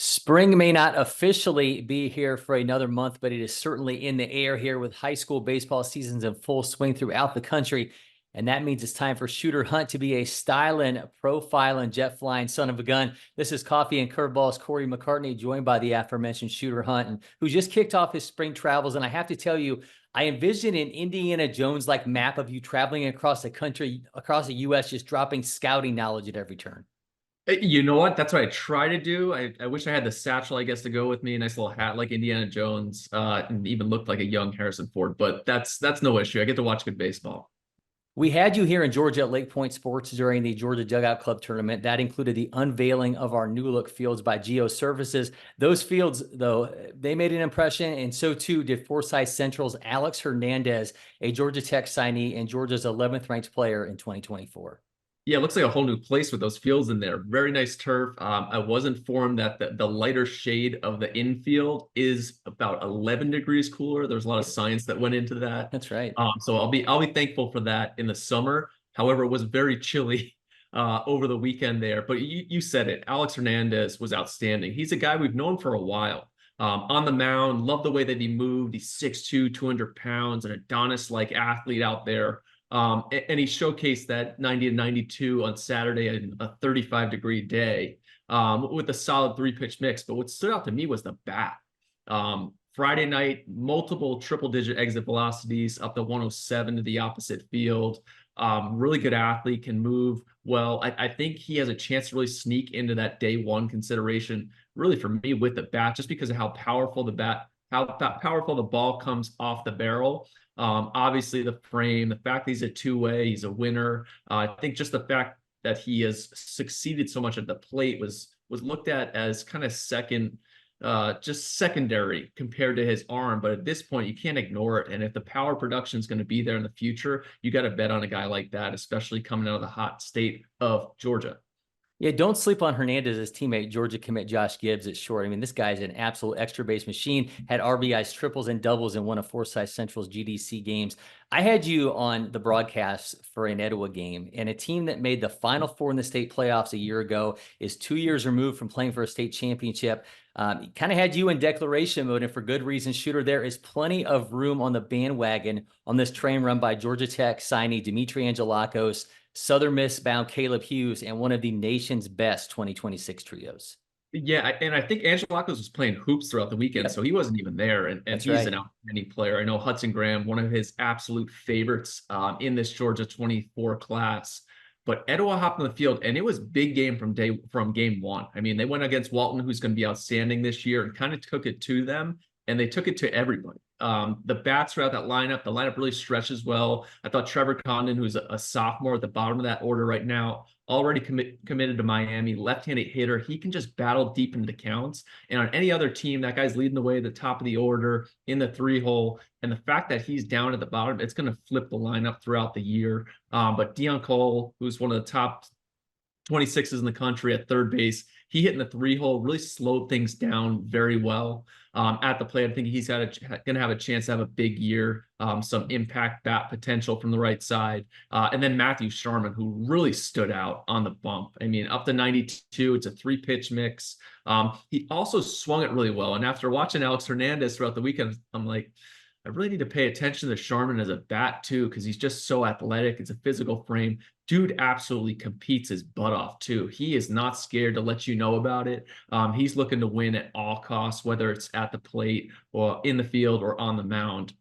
Spring may not officially be here for another month, but it is certainly in the air here with high school baseball seasons in full swing throughout the country. And that means it's time for Shooter Hunt to be a styling, profiling, jet flying son of a gun. This is Coffee and Curveballs, Cory McCartney, joined by the aforementioned Shooter Hunt, and who just kicked off his spring travels. And I have to tell you, I envision an Indiana Jones-like map of you traveling across the country, across the U.S., just dropping scouting knowledge at every turn. You know what? That's what I try to do. I wish I had the satchel, I guess, to go with me. A nice little hat like Indiana Jones, and even looked like a young Harrison Ford. But that's no issue. I get to watch good baseball. We had you here in Georgia at LakePoint Sports during the Georgia Dugout Club tournament. That included the unveiling of our new look fields by Geo Services. Those fields, though, they made an impression, and so too did Forsyth Central's Alex Hernandez, a Georgia Tech signee and Georgia's 11th ranked player in 2024. Yeah, it looks like a whole new place with those fields in there. Very nice turf. I was informed that the lighter shade of the infield is about 11 degrees cooler. There's a lot of science that went into that. That's right. So I'll be thankful for that in the summer. However, it was very chilly over the weekend there. But you said it. Alex Hernandez was outstanding. He's a guy we've known for a while. On the mound, love the way that he moved. He's 6'2", 200 pounds, an Adonis-like athlete out there. And he showcased that 90 to 92 on Saturday in a 35-degree day with a solid three-pitch mix. But what stood out to me was the bat. Friday night, multiple triple-digit exit velocities up to 107 to the opposite field. Really good athlete, can move well. I think he has a chance to really sneak into that day one consideration, really for me, with the bat, just because of how powerful the bat, how powerful the ball comes off the barrel. Obviously the frame, the fact that he's a two-way, he's a winner. I think just the fact that he has succeeded so much at the plate was looked at as kind of just secondary compared to his arm. But at this point, you can't ignore it. And if the power production is going to be there in the future, you got to bet on a guy like that, especially coming out of the hot state of Georgia. Yeah, don't sleep on Hernandez's teammate, Georgia commit Josh Gibbs at short. I mean, this guy's an absolute extra base machine, had RBIs, triples, and doubles in one of Forsyth Central's GDC games. I had you on the broadcast for an Etowah game, and a team that made the Final Four in the state playoffs a year ago is 2 years removed from playing for a state championship. Kind of had you in declaration mode, and for good reason. Shooter, there is plenty of room on the bandwagon on this train run by Georgia Tech signee Dimitri Angelakos, Southern Miss bound Caleb Hughes, and one of the nation's best 2026 trios. Yeah, and I think Angelakos was playing hoops throughout the weekend, so he wasn't even there. And he's right. An outstanding player. I know Hudson Graham, one of his absolute favorites in this Georgia 24 class. But Etowah hopped on the field, and it was big game from game one. I mean, they went against Walton, who's going to be outstanding this year, and kind of took it to them, and they took it to everybody. The bats throughout that lineup, the lineup really stretches well. I thought Trevor Condon, who's a sophomore at the bottom of that order right now, already committed to Miami, left-handed hitter. He can just battle deep into the counts. And on any other team, that guy's leading the way at the top of the order in the three-hole. And the fact that he's down at the bottom, it's going to flip the lineup throughout the year. But Dion Cole, who's one of the top 26s in the country at third base, he hit in the three-hole, really slowed things down very well at the plate. I think he's going to have a chance to have a big year, some impact bat potential from the right side. And then Matthew Sharman, who really stood out on the bump. I mean, up to 92, it's a three-pitch mix. He also swung it really well. And after watching Alex Hernandez throughout the weekend, I'm like, I really need to pay attention to Sharman as a bat too, because he's just so athletic. It's a physical frame. Dude absolutely competes his butt off too. He is not scared to let you know about it. He's looking to win at all costs, whether it's at the plate or in the field or on the mound.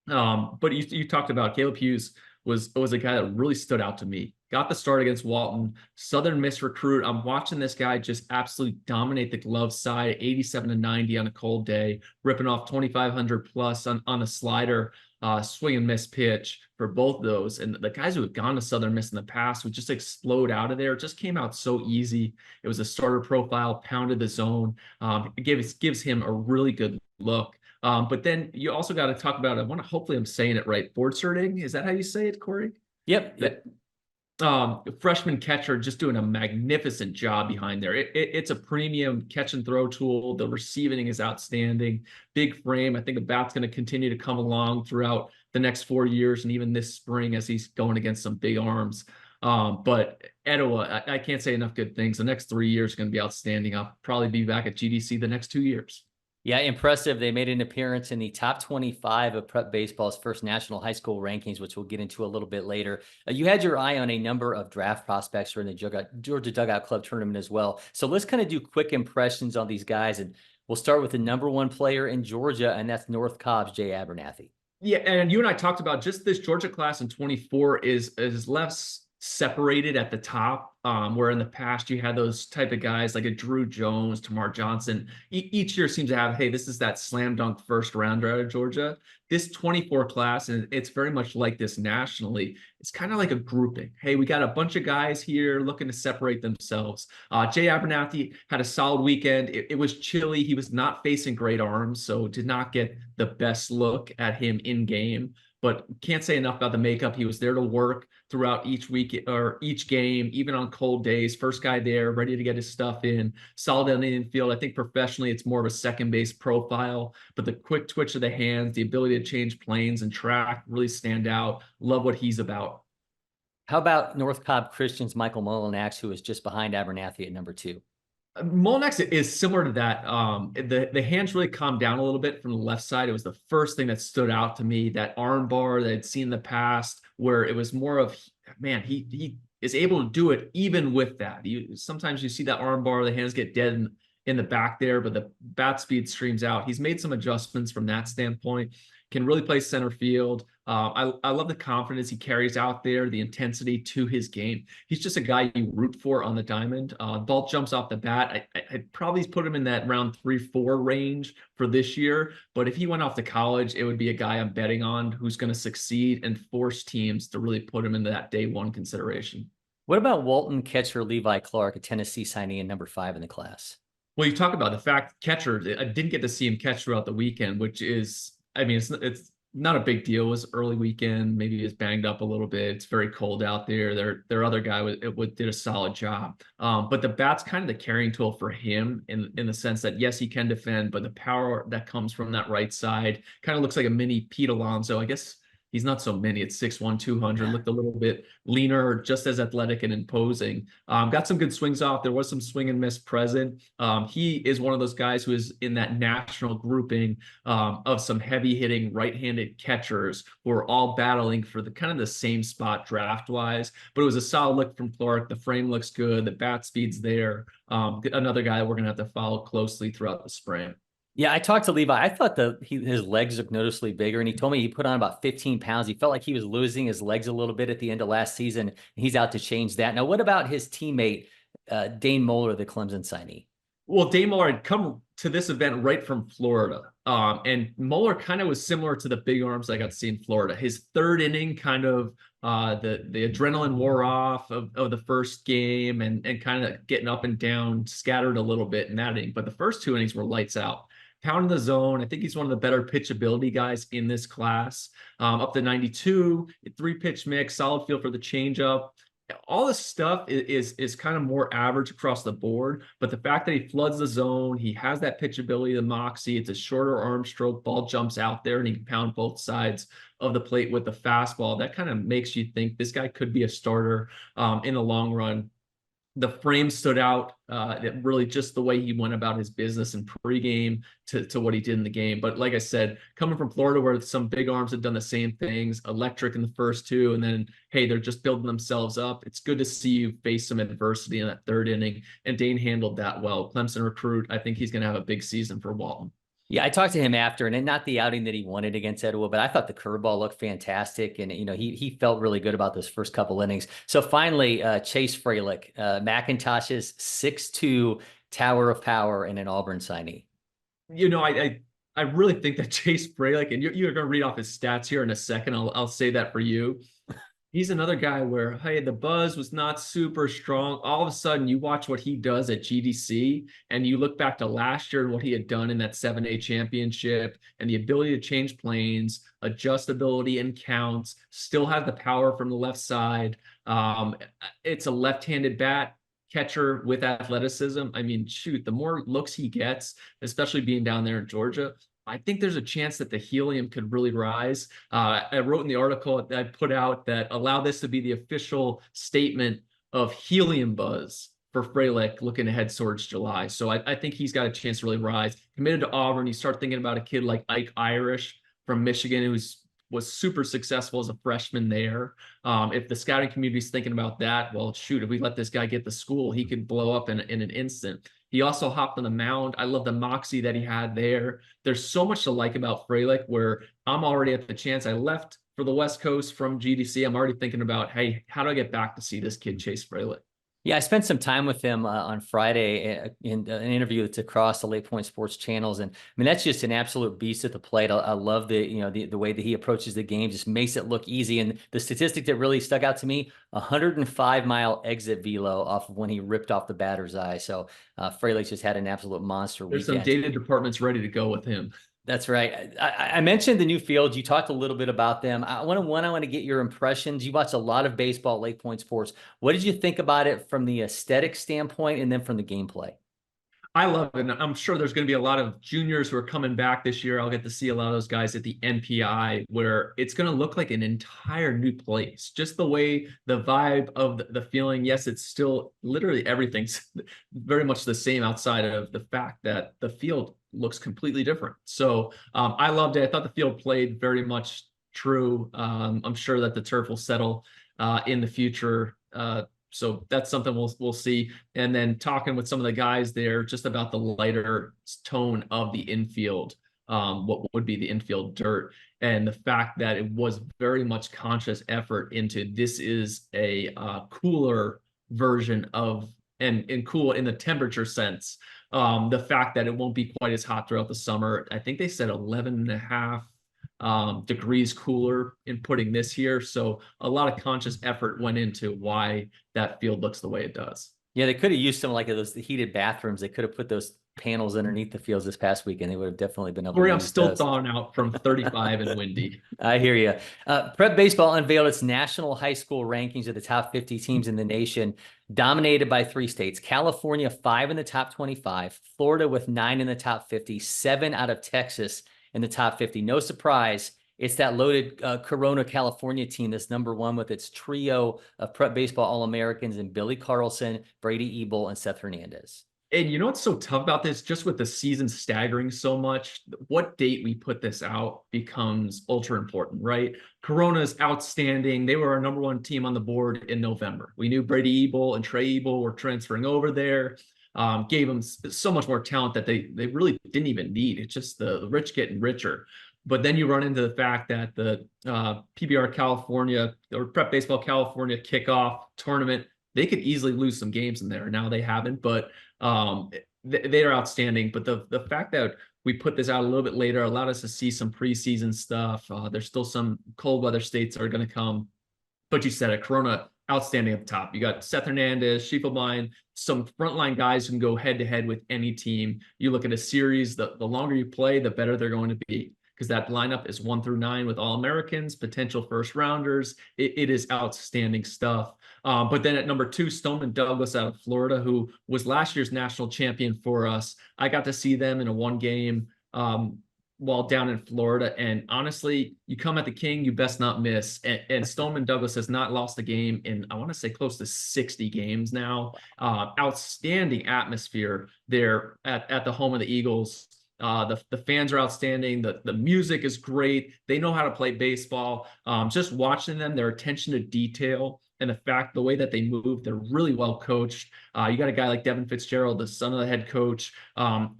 But you talked about Caleb Hughes was a guy that really stood out to me. Got the start against Walton, Southern Miss recruit. I'm watching this guy just absolutely dominate the glove side, 87 to 90 on a cold day, ripping off 2,500 plus on a slider, swing and miss pitch for both of those. And the guys who have gone to Southern Miss in the past would just explode out of there. It just came out so easy. It was a starter profile, pounded the zone. It gives him a really good look. But then you also got to talk about, hopefully I'm saying it right, Borcherding. Is that how you say it, Cory? Yep. Freshman catcher just doing a magnificent job behind there. It's a premium catch and throw tool. The receiving is outstanding. Big frame. I think the bat's going to continue to come along throughout the next 4 years and even this spring as he's going against some big arms. But Etowah, I can't say enough good things. The next 3 years are going to be outstanding. I'll probably be back at GDC the next 2 years. Yeah, impressive. They made an appearance in the top 25 of Prep Baseball's first national high school rankings, which we'll get into a little bit later. You had your eye on a number of draft prospects in the Georgia Dugout Club tournament as well. So let's kind of do quick impressions on these guys. And we'll start with the number one player in Georgia, and that's North Cobb's Jay Abernathy. Yeah, and you and I talked about just this Georgia class in 24 is less separated at the top, where in the past you had those type of guys like a Drew Jones, Tamar Johnson. Each year seems to have, hey, this is that slam dunk first rounder out of Georgia. This 24 class, and it's very much like this nationally. It's kind of like a grouping. Hey, we got a bunch of guys here looking to separate themselves. Jay Abernathy had a solid weekend. It was chilly. He was not facing great arms, so did not get the best look at him in game. But can't say enough about the makeup. He was there to work throughout each week or each game, even on cold days. First guy there, ready to get his stuff in. Solid on the infield. I think professionally, it's more of a second base profile, but the quick twitch of the hands, the ability to change planes and track really stand out. Love what he's about. How about North Cobb Christian's Michael Molinax, who is just behind Abernathy at number 2? Molinax is similar to that. The hands really calmed down a little bit from the left side. It was the first thing that stood out to me, that arm bar that I'd seen in the past, where it was more of, man, he is able to do it even with that. Sometimes you see that arm bar, the hands get dead in the back there, but the bat speed streams out. He's made some adjustments from that standpoint. Can really play center field. I love the confidence he carries out there, the intensity to his game. He's just a guy you root for on the diamond. Ball jumps off the bat. I'd probably put him in that round 3-4 range for this year. But if he went off to college, it would be a guy I'm betting on who's going to succeed and force teams to really put him into that day one consideration. What about Walton catcher Levi Clark, a Tennessee signee and number 5 in the class? Well, you talk about the fact catcher, I didn't get to see him catch throughout the weekend, which is, I mean, it's not a big deal. It was early weekend. Maybe he was banged up a little bit. It's very cold out there. Their other guy did a solid job. But the bat's kind of the carrying tool for him in the sense that, yes, he can defend, but the power that comes from that right side kind of looks like a mini Pete Alonso. I guess he's not so many. It's 6'1", 200, looked a little bit leaner, just as athletic and imposing. Got some good swings off. There was some swing and miss present. He is one of those guys who is in that national grouping of some heavy hitting right-handed catchers who are all battling for the kind of the same spot draft wise. But it was a solid look from Clark. The frame looks good. The bat speed's there. Another guy that we're going to have to follow closely throughout the spring. Yeah, I talked to Levi. I thought his legs looked noticeably bigger, and he told me he put on about 15 pounds. He felt like he was losing his legs a little bit at the end of last season. And he's out to change that. Now, what about his teammate, Dane Mohler, the Clemson signee? Well, Dane Mohler had come to this event right from Florida. And Mohler kind of was similar to the big arms I got to see in Florida. His third inning kind of the adrenaline wore off of the first game and kind of getting up and down, scattered a little bit in that inning. But the first 2 innings were lights out. Pounding the zone. I think he's one of the better pitchability guys in this class. Up to 92, 3-pitch mix, solid feel for the changeup. All this stuff is kind of more average across the board, but the fact that he floods the zone, he has that pitchability, the moxie, it's a shorter arm stroke, ball jumps out there, and he can pound both sides of the plate with the fastball. That kind of makes you think this guy could be a starter in the long run. The frame stood out, really just the way he went about his business in pregame to what he did in the game. But like I said, coming from Florida where some big arms have done the same things, electric in the first 2, and then, hey, they're just building themselves up. It's good to see you face some adversity in that third inning, and Dane handled that well. Clemson recruit, I think he's going to have a big season for Walton. Yeah, I talked to him after, and not the outing that he wanted against Etowah, but I thought the curveball looked fantastic, and he felt really good about those first couple innings. So finally, Chase Fralick, McIntosh's 6'2" tower of power and an Auburn signee. I really think that Chase Fralick, and you're going to read off his stats here in a second. I'll say that for you. He's another guy where, hey, the buzz was not super strong. All of a sudden, you watch what he does at GDC, and you look back to last year and what he had done in that 7A championship, and the ability to change planes, adjustability and counts, still has the power from the left side. It's a left-handed bat. Catcher with athleticism. I mean, shoot, the more looks he gets, especially being down there in Georgia, I think there's a chance that the helium could really rise. I wrote in the article that I put out that allow this to be the official statement of helium buzz for Frelick looking ahead towards July. So I think he's got a chance to really rise. Committed to Auburn, you start thinking about a kid like Ike Irish from Michigan, was super successful as a freshman there. If the scouting community is thinking about that, well, shoot, if we let this guy get to school, he could blow up in an instant. He also hopped on the mound. I love the moxie that he had there. There's so much to like about Frelick, where I'm already at the chance. I left for the West Coast from GDC. I'm already thinking about, hey, how do I get back to see this kid Chase Frelick? Yeah, I spent some time with him on Friday in an interview that's across the LakePoint sports channels, and I mean that's just an absolute beast at the plate. I love the way that he approaches the game, just makes it look easy. And the statistic that really stuck out to me: 105-mile exit velo off of when he ripped off the batter's eye. So Frelick just had an absolute monster There's weekend. some data departments ready to go with him. That's right. I mentioned the new fields. You talked a little bit about them. I want to get your impressions. You watch a lot of baseball, Lake Point Sports. What did you think about it from the aesthetic standpoint and then from the gameplay? I love it. And I'm sure there's going to be a lot of juniors who are coming back this year. I'll get to see a lot of those guys at the NPI, where it's going to look like an entire new place. Just the way, the vibe of the feeling. Yes, it's still literally everything's very much the same outside of the fact that the field looks completely different. So I loved it. I thought the field played very much true. I'm sure that the turf will settle in the future. So that's something we'll see. And then talking with some of the guys there just about the lighter tone of the infield, what would be the infield dirt, and the fact that it was very much conscious effort into this is a cooler version of, and cool in the temperature sense. The fact that it won't be quite as hot throughout the summer. I think they said 11.5 degrees cooler in putting this here. So a lot of conscious effort went into why that field looks the way it does. Yeah, they could have used some like those heated bathrooms. They could have put those panels underneath the fields this past weekend. They would have definitely been able Corey, to I'm use still those. thawing out from 35 and windy. I hear you. Prep Baseball unveiled its national high school rankings of the top 50 teams in the nation, dominated by 3 states: California, 5 in the top 25, Florida with 9 in the top 50, 7 out of Texas in the top 50. No surprise, it's that loaded Corona, California team that's #1 with its trio of Prep Baseball All-Americans and Billy Carlson, Brady Ebel, and Seth Hernandez. And you know what's so tough about this? Just with the season staggering so much, what date we put this out becomes ultra important, right? Corona's outstanding. They were our #1 team on the board in November. We knew Brady Ebel and Trey Ebel were transferring over there. Gave them so much more talent that they really didn't even need. It's just the rich getting richer. But then you run into the fact that the PBR California or Prep Baseball California kickoff tournament, they could easily lose some games in there. Now they haven't, but they are outstanding. But the fact that we put this out a little bit later allowed us to see some preseason stuff. There's still some cold weather states that are going to come. But you said it, Corona outstanding at the top. You got Seth Hernandez, Schiefelbein, some frontline guys who can go head to head with any team. You look at a series, the longer you play, the better they're going to be, because that lineup is 1 through 9 with All-Americans, potential first rounders. It is outstanding stuff. But then at #2, Stoneman Douglas out of Florida, who was last year's national champion for us. I got to see them in a 1 game while down in Florida. And honestly, you come at the King, you best not miss. And Stoneman Douglas has not lost a game in, I want to say, close to 60 games now. Outstanding atmosphere there at the home of the Eagles. The fans are outstanding. The music is great. They know how to play baseball. Just watching them, their attention to detail, and the way that they move, they're really well coached. You got a guy like Devin Fitzgerald, the son of the head coach.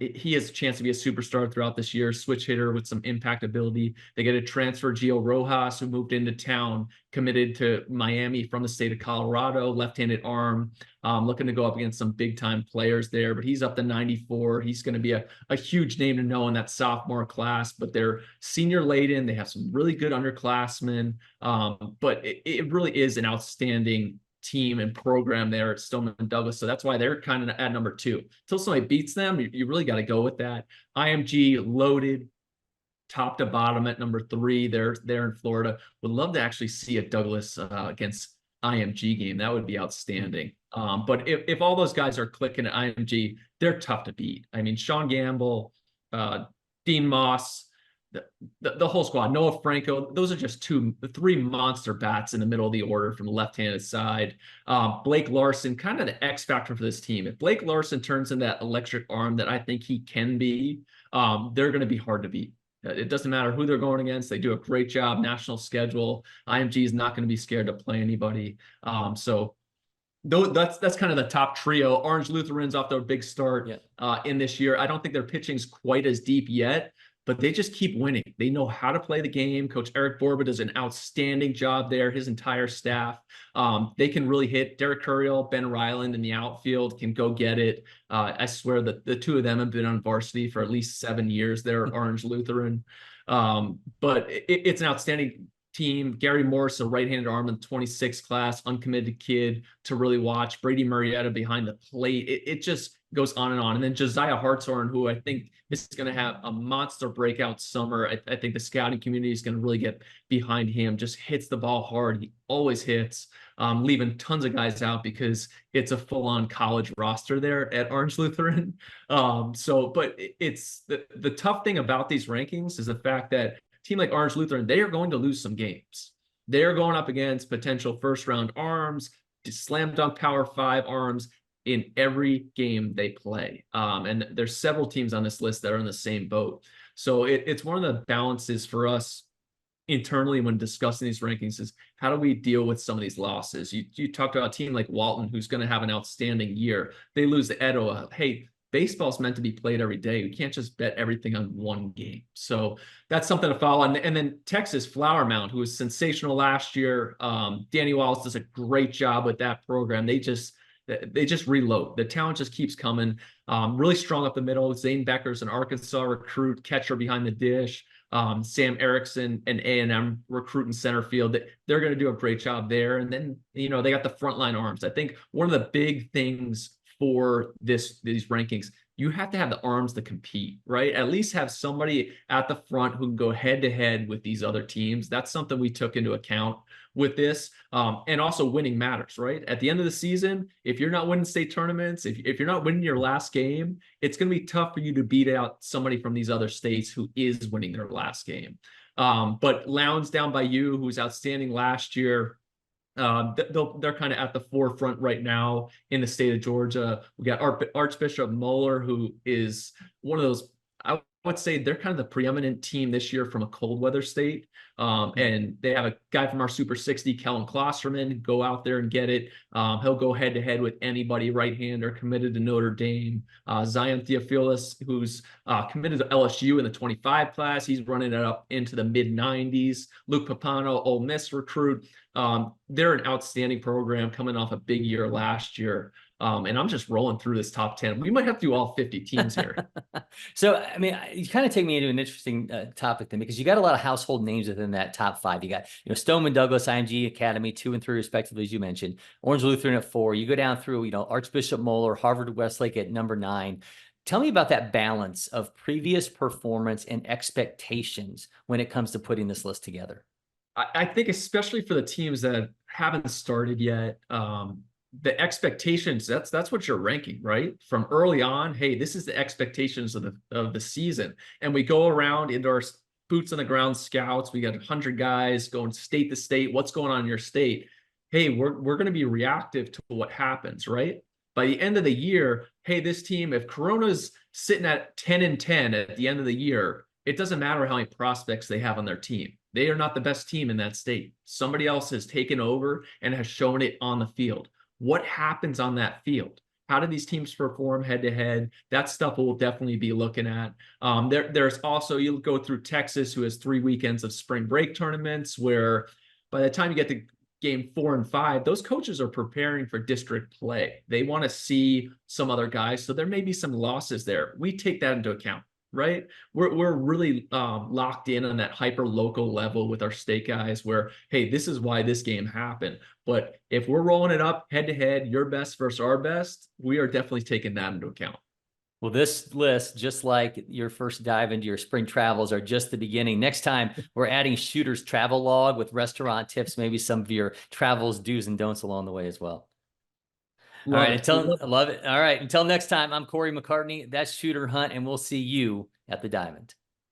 He has a chance to be a superstar throughout this year, switch hitter with some impact ability. They get a transfer, Gio Rojas, who moved into town, committed to Miami from the state of Colorado, left-handed arm, looking to go up against some big-time players there. But he's up to 94. He's going to be a huge name to know in that sophomore class. But they're senior laden. They have some really good underclassmen. But it really is an outstanding team and program there at Stoneman Douglas. So that's why they're kind of at #2. Until somebody beats them, you really got to go with that. IMG loaded top to bottom at #3. They're there in Florida. Would love to actually see a Douglas against IMG game. That would be outstanding. But if all those guys are clicking at IMG, they're tough to beat. I mean, Sean Gamble, Dean Moss, the whole squad, Noah Franco. Those are just three monster bats in the middle of the order from the left-handed side. Blake Larson, kind of the X factor for this team. If Blake Larson turns into that electric arm that I think he can be, they're going to be hard to beat. It doesn't matter who they're going against. They do a great job. National schedule. IMG is not going to be scared to play anybody. So that's kind of the top trio. Orange Lutherans off to a big start in this year. I don't think their pitching's quite as deep yet, but they just keep winning. They know how to play the game. Coach Eric Borba does an outstanding job there. His entire staff, they can really hit. Derek Curiel, Ben Ryland in the outfield can go get it. I swear that the two of them have been on varsity for at least 7 years. They're Orange Lutheran. But it's an outstanding team. Gary Morris, a right-handed arm in the 26 class, uncommitted kid to really watch. Brady Murrieta behind the plate. It just goes on and on. And then Josiah Hartshorn, who I think is going to have a monster breakout summer. I think the scouting community is going to really get behind him. Just hits the ball hard. He always hits, leaving tons of guys out because it's a full-on college roster there at Orange Lutheran. But it's the tough thing about these rankings is the fact that team like Orange Lutheran, they are going to lose some games. They are going up against potential first-round arms, slam dunk Power 5 arms in every game they play. And there's several teams on this list that are in the same boat. So it's one of the balances for us internally when discussing these rankings is how do we deal with some of these losses? You talked about a team like Walton, who's going to have an outstanding year. They lose to Etowah. Hey, baseball's meant to be played every day. We can't just bet everything on one game. So that's something to follow. And then Texas Flower Mound, who was sensational last year. Danny Wallace does a great job with that program. They just reload. The talent just keeps coming. Really strong up the middle. Zane Becker's an Arkansas recruit, catcher behind the dish. Sam Erickson, an A&M recruit in center field. They're going to do a great job there. And then, they got the frontline arms. I think one of the big things for these rankings, you have to have the arms to compete, right? At least have somebody at the front who can go head to head with these other teams. That's something we took into account with this. And also winning matters, right? At the end of the season, if you're not winning state tournaments, if you're not winning your last game, it's going to be tough for you to beat out somebody from these other states who is winning their last game. But Lowndes down by you, who was outstanding last year, they're kind of at the forefront right now in the state of Georgia. We got Archbishop Moeller, who is one of those, I would say they're kind of the preeminent team this year from a cold weather state. And they have a guy from our Super 60, Kellen Klosterman, go out there and get it. He'll go head to head with anybody, right-hander, committed to Notre Dame. Zion Theophilus, who's committed to LSU in the 25 class. He's running it up into the mid-90s. Luke Papano, Ole Miss recruit. They're an outstanding program coming off a big year last year. And I'm just rolling through this top 10. We might have to do all 50 teams here. So, I mean, you kind of take me into an interesting topic then, because you got a lot of household names within that top 5. You got, Stoneman Douglas, IMG Academy, 2 and 3 respectively, as you mentioned. Orange Lutheran at 4. You go down through, Archbishop Moeller, Harvard Westlake at number 9. Tell me about that balance of previous performance and expectations when it comes to putting this list together. I think especially for the teams that haven't started yet, the expectations, that's what you're ranking, right? From early on, hey, this is the expectations of the season. And we go around into our boots on the ground scouts. We got 100 guys going state to state. What's going on in your state? Hey, we're going to be reactive to what happens, right? By the end of the year, hey, this team, if Corona's sitting at 10-10 at the end of the year, it doesn't matter how many prospects they have on their team. They are not the best team in that state. Somebody else has taken over and has shown it on the field. What happens on that field? How do these teams perform head to head? That stuff we'll definitely be looking at. There's also, you'll go through Texas, who has 3 weekends of spring break tournaments, where by the time you get to game 4 and 5, those coaches are preparing for district play. They want to see some other guys. So there may be some losses there. We take that into account, right? We're really locked in on that hyper local level with our state guys where, hey, this is why this game happened. But if we're rolling it up head to head, your best versus our best, we are definitely taking that into account. Well, this list, just like your first dive into your spring travels, are just the beginning. Next time, we're adding Shooter's travel log with restaurant tips, maybe some of your travels, do's and don'ts along the way as well. Love it. All right. Until next time, I'm Cory McCartney. That's Shooter Hunt, and we'll see you at the Diamond.